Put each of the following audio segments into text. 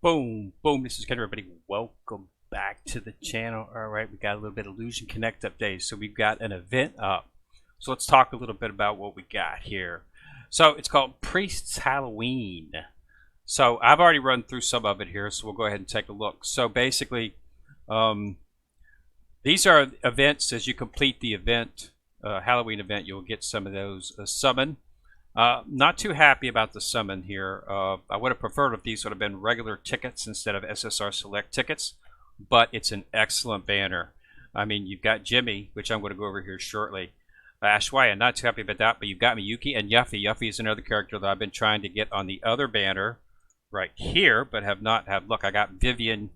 Boom, boom. This is Ken, everybody. Welcome back to the channel. All right, we got a little bit of Illusion Connect update. So we've got an event up. So let's talk a little bit about what we got here. So it's called Priest's Halloween. So I've already run through some of it here, so we'll go ahead and take a look. So basically, these are events. As you complete the event, Halloween event, you'll get some of those summon. Not too happy about the summon here. I would have preferred if these would have been regular tickets instead of SSR Select tickets, but it's an excellent banner. I mean, you've got Jimmy, which I'm going to go over here shortly. Ashwaya, not too happy about that, but you've got Miyuki and Yuffie. Yuffie is another character that I've been trying to get on the other banner right here, but have not had luck. I got Vivian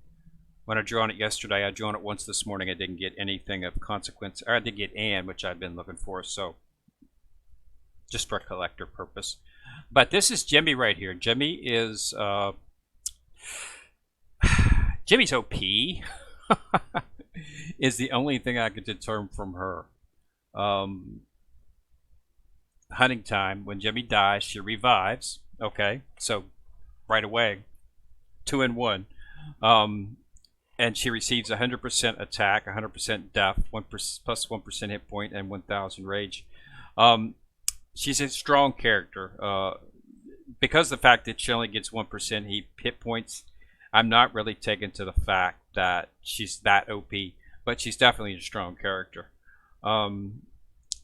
when I drew on it yesterday. I drew on it once this morning. I didn't get anything of consequence. Or I did get Anne, which I've been looking for, so just for a collector purpose. But this is Jimmy right here. Jimmy is Jimmy's OP is the only thing I could determine from her. Hunting time. When Jimmy dies, she revives. Okay, so right away, 2 in 1. And she receives 100% attack, 100% death, plus 1% hit point, and 1,000 rage. She's a strong character. Because of the fact that she only gets 1% hit points, I'm not really taken to the fact that she's that OP, but she's definitely a strong character.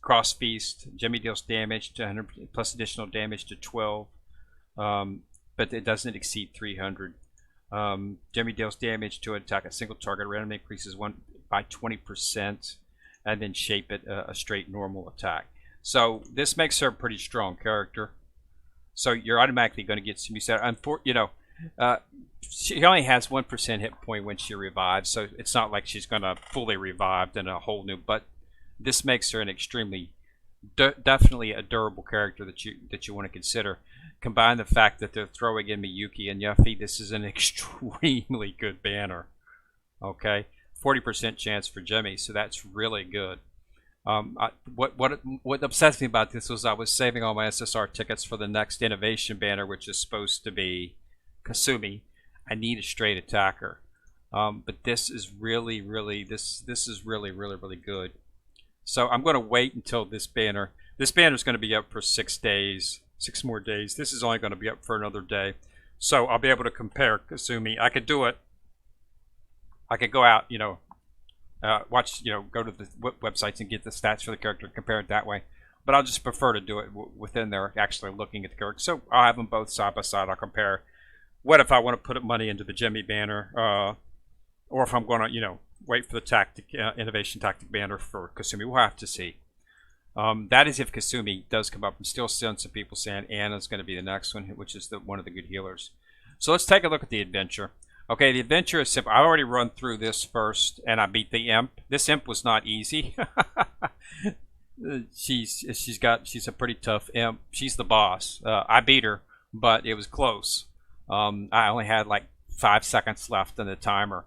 Cross Feast, Jimmy deals damage to 100 plus additional damage to 12, but it doesn't exceed 300. Jimmy deals damage to attack a single target, randomly increases one by 20%, and then shape it a straight normal attack. So this makes her a pretty strong character. So you're automatically going to get some. She only has 1% hit point when she revives, so it's not like she's going to fully revive in a whole new. But this makes her an extremely, definitely a durable character that you want to consider. Combine the fact that they're throwing in Miyuki and Yuffie, this is an extremely good banner. Okay, 40% chance for Jimmy, so that's really good. What obsessed me about this was I was saving all my SSR tickets for the next innovation banner, which is supposed to be Kasumi. I need a straight attacker, but this is really good. So I'm going to wait until this banner. This banner is going to be up for 6 days, 6 more days. This is only going to be up for another day, so I'll be able to compare Kasumi. I could do it. I could go out, watch, go to the websites and get the stats for the character and compare it that way. But I'll just prefer to do it within there, actually looking at the character. So I'll have them both side by side. I'll compare. What if I want to put money into the Jimmy banner, or if I'm going to, wait for the innovation tactic banner for Kasumi? We'll have to see. That is if Kasumi does come up. I'm still seeing some people saying Anna's going to be the next one, which is one of the good healers. So let's take a look at the adventure. Okay, the adventure is simple. I already run through this first, and I beat the imp. This imp was not easy. She's a pretty tough imp. She's the boss. I beat her, but it was close. I only had like 5 seconds left in the timer,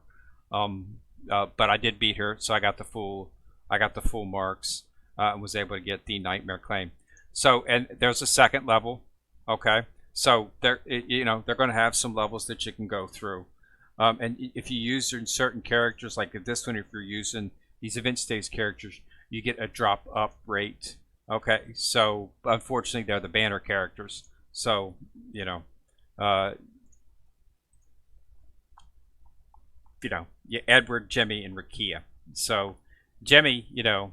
but I did beat her, so I got the full marks, and was able to get the nightmare claim. So, and there's a second level. Okay, so they're going to have some levels that you can go through. And if you use certain characters, like this one, if you're using these event stage characters, you get a drop up rate. Okay, so unfortunately, they're the banner characters. So, Edward, Jimmy, and Rakia. So, Jimmy, you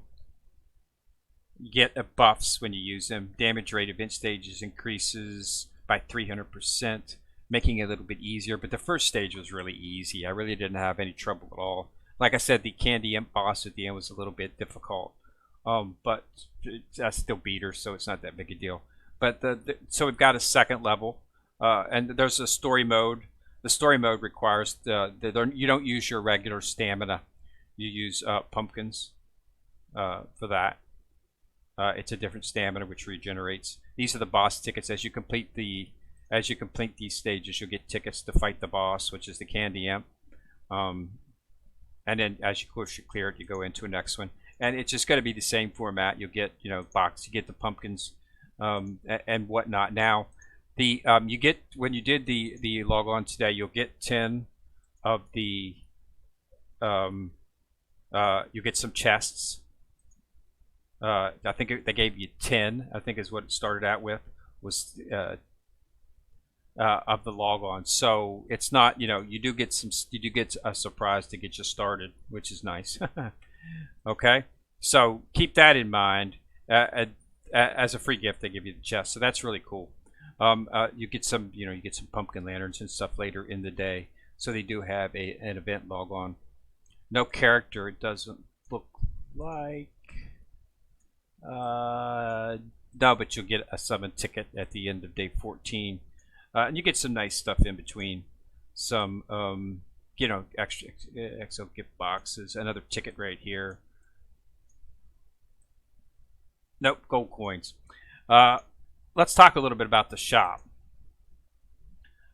get buffs when you use them. Damage rate event stages increases by 300%. Making it a little bit easier, but the first stage was really easy. I really didn't have any trouble at all. Like I said, the Candy Imp boss at the end was a little bit difficult, but I still beat her, so it's not that big a deal. But so we've got a second level, and there's a story mode. The story mode requires you don't use your regular stamina. You use pumpkins for that. It's a different stamina which regenerates. These are the boss tickets. As you complete these stages, you'll get tickets to fight the boss, which is the Candy Imp. And then as you clear it, you go into a next one. And it's just going to be the same format. You'll get, you get the pumpkins and whatnot. Now, The you get when you did the log on today, you'll get 10 of the you get some chests. I think they gave you 10. I think is what it started out with was of the log on. So it's not, you do get a surprise to get you started, which is nice. Okay, so keep that in mind. As a free gift, they give you the chest, so that's really cool. You get some, you get some pumpkin lanterns and stuff later in the day. So they do have an event log on. No character. It doesn't look like. No, but you'll get a summon ticket at the end of day 14. And you get some nice stuff in between. Some, extra XL gift boxes. Another ticket right here. Nope, gold coins. Let's talk a little bit about the shop.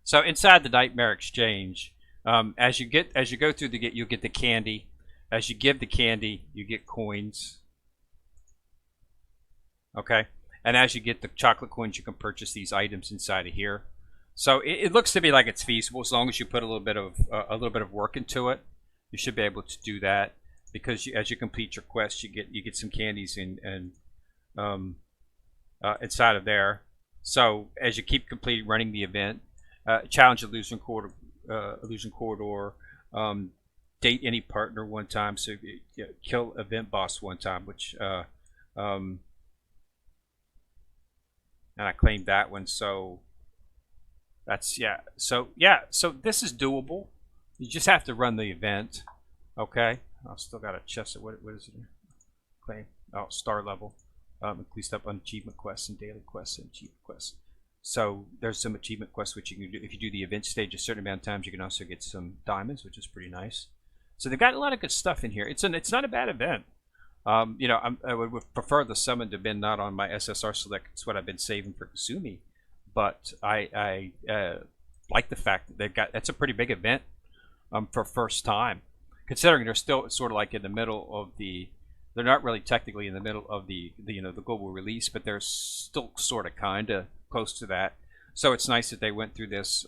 So inside the Nightmare Exchange, as you go through you get the candy. As you give the candy, you get coins. Okay, and as you get the chocolate coins, you can purchase these items inside of here. So it looks to me like it's feasible as long as you put a little bit of work into it. You should be able to do that because as you complete your quest, you get some candies and inside of there. So as you keep running the event, challenge Illusion Corridor, date any partner one time. So kill event boss one time, which and I claimed that one. So that's So this is doable. You just have to run the event. Okay. I've still got a chest. What is it? Claim. Oh, star level. Increased up on achievement quests and daily quests and achievement quests. So there's some achievement quests which you can do. If you do the event stage a certain amount of times, you can also get some diamonds, which is pretty nice. So they've got a lot of good stuff in here. It's not a bad event. I would prefer the summon to have been not on my SSR select. It's what I've been saving for Kasumi. But I like the fact that they've got. That's a pretty big event for first time, considering they're still sort of like in the middle of the. They're not really technically in the middle of the global release, but they're still sort of kind of close to that. So it's nice that they went through this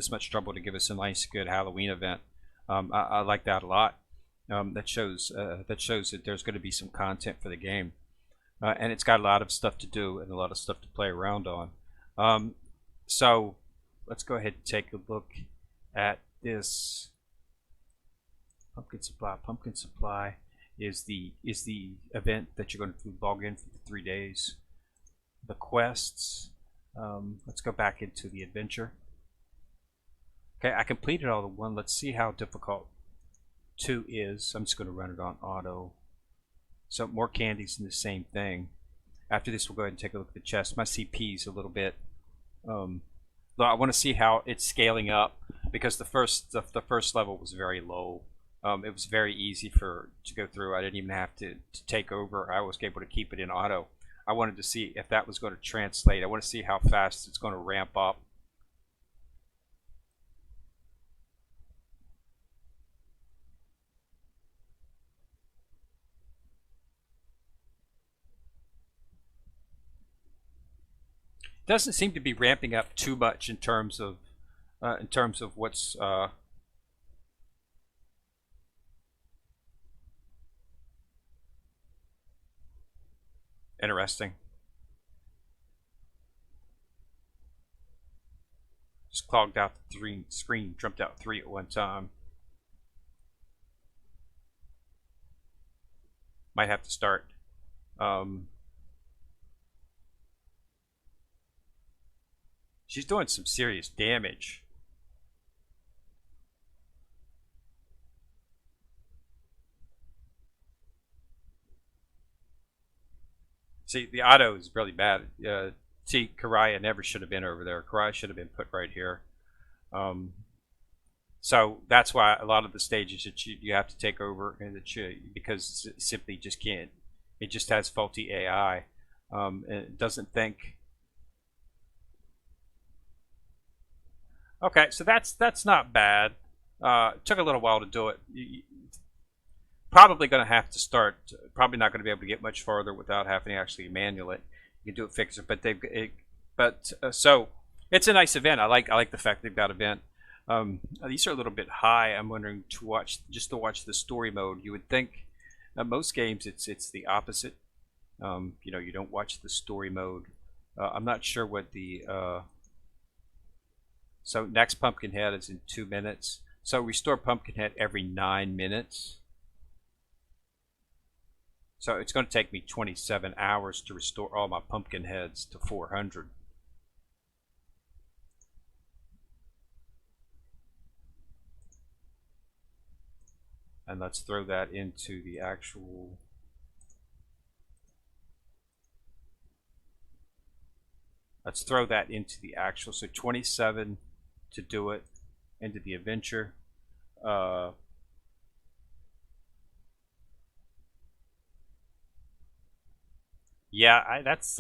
much trouble to give us a nice, good Halloween event. I like that a lot. That shows that there's going to be some content for the game, and it's got a lot of stuff to do and a lot of stuff to play around on. So let's go ahead and take a look at this pumpkin supply. Pumpkin supply is the event that you're going to log in for 3 days. The quests. Let's go back into the adventure. Okay, I completed all the 1. Let's see how difficult 2 is. I'm just going to run it on auto. So more candies in the same thing. After this, we'll go ahead and take a look at the chest. My CP is a little bit. I want to see how it's scaling up because the first level was very low. It was very easy to go through. I didn't even have to take over. I was able to keep it in auto. I wanted to see if that was going to translate. I want to see how fast it's going to ramp up. Doesn't seem to be ramping up too much in terms of what's interesting. Just clogged out the screen, jumped out 3 at one time. Might have to start. She's doing some serious damage. See, the auto is really bad. See, Karaya never should have been over there. Karaya should have been put right here. So that's why a lot of the stages that you have to take over, and because it simply just can't. It just has faulty AI. And it doesn't think. Okay, so that's not bad. It took a little while to do it. Probably going to have to start. Probably not going to be able to get much farther without having to actually manual it. You can do it, fix it, but so It's a nice event. I like the fact they've got event. These are a little bit high. I'm wondering to watch the story mode. You would think most games it's the opposite. You know, you don't watch the story mode. I'm not sure what the so next Pumpkinhead is in 2 minutes. So restore Pumpkinhead every 9 minutes. So it's going to take me 27 hours to restore all my Pumpkinheads to 400. And let's throw that into the actual. Let's throw that into the actual. So 27 to do it into the adventure. Yeah, that's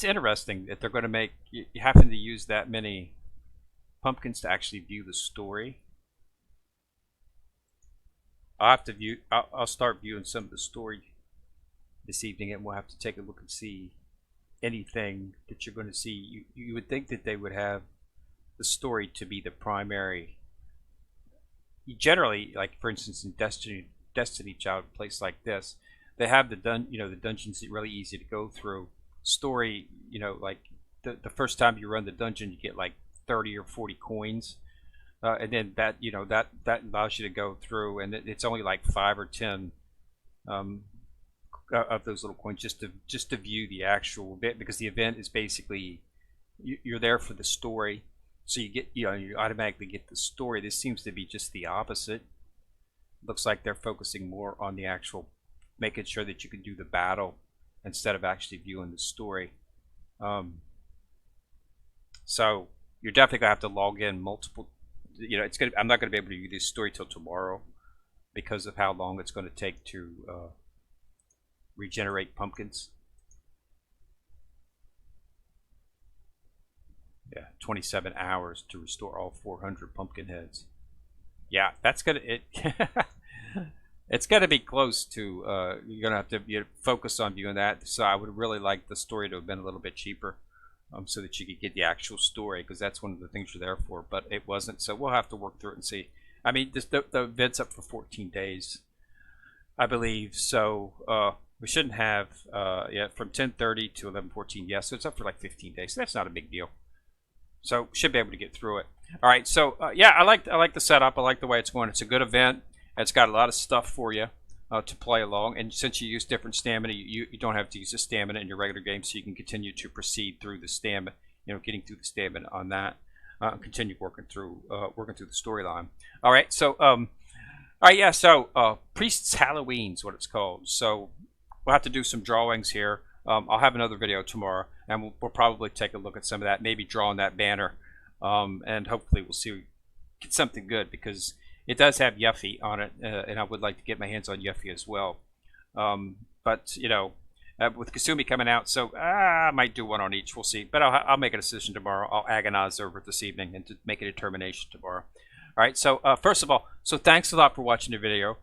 interesting that they're going to make you having to use that many pumpkins to actually view the story. I'll have to view. I'll start viewing some of the story this evening, and we'll have to take a look and see anything that you're going to see. You would think that they would have the story to be the primary. Generally, like for instance in Destiny Child, a place like this, they have the the dungeons are really easy to go through. Story, like the first time you run the dungeon, you get like 30 or 40 coins, and then that that allows you to go through, and it's only like 5 or 10 of those little coins just to view the actual bit, because the event is basically you're there for the story, so you automatically get the story. This seems to be just the opposite. Looks like they're focusing more on the actual making sure that you can do the battle instead of actually viewing the story. So you're definitely gonna have to log in multiple. I'm not gonna be able to view this story till tomorrow because of how long it's going to take to regenerate pumpkins. Yeah, 27 hours to restore all 400 pumpkin heads. Yeah, that's gonna it's gonna be close to. You're gonna have to focus on viewing that. So I would really like the story to have been a little bit cheaper, so that you could get the actual story, because that's one of the things you're there for. But it wasn't, so we'll have to work through it and see. I mean, the event's up for 14 days, I believe. So we shouldn't have from 10:30 to 11:14. Yes, so it's up for like 15 days. So that's not a big deal. So should be able to get through it. All right. So yeah, I like the setup. I like the way it's going. It's a good event. It's got a lot of stuff for you to play along. And since you use different stamina, you don't have to use the stamina in your regular game, so you can continue to proceed through the stamina. Getting through the stamina on that. Continue working through the storyline. All right. So all right. Yeah. So Priest's Halloween is what it's called. So we'll have to do some drawings here. I'll have another video tomorrow, and we'll probably take a look at some of that, maybe draw on that banner, and hopefully we'll get something good, because it does have Yuffie on it, and I would like to get my hands on Yuffie as well. But with Kasumi coming out, so I might do one on each. We'll see, but I'll make a decision tomorrow. I'll agonize over it this evening and to make a determination tomorrow. All right. So first of all, so thanks a lot for watching the video.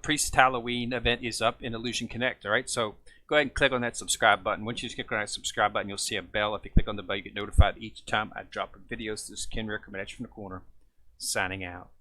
Priest Halloween event is up in Illusion Connect. All right. So go ahead and click on that subscribe button. Once you click on that subscribe button, you'll see a bell. If you click on the bell, you get notified each time I drop videos. This is Kenrick coming at you from the corner, signing out.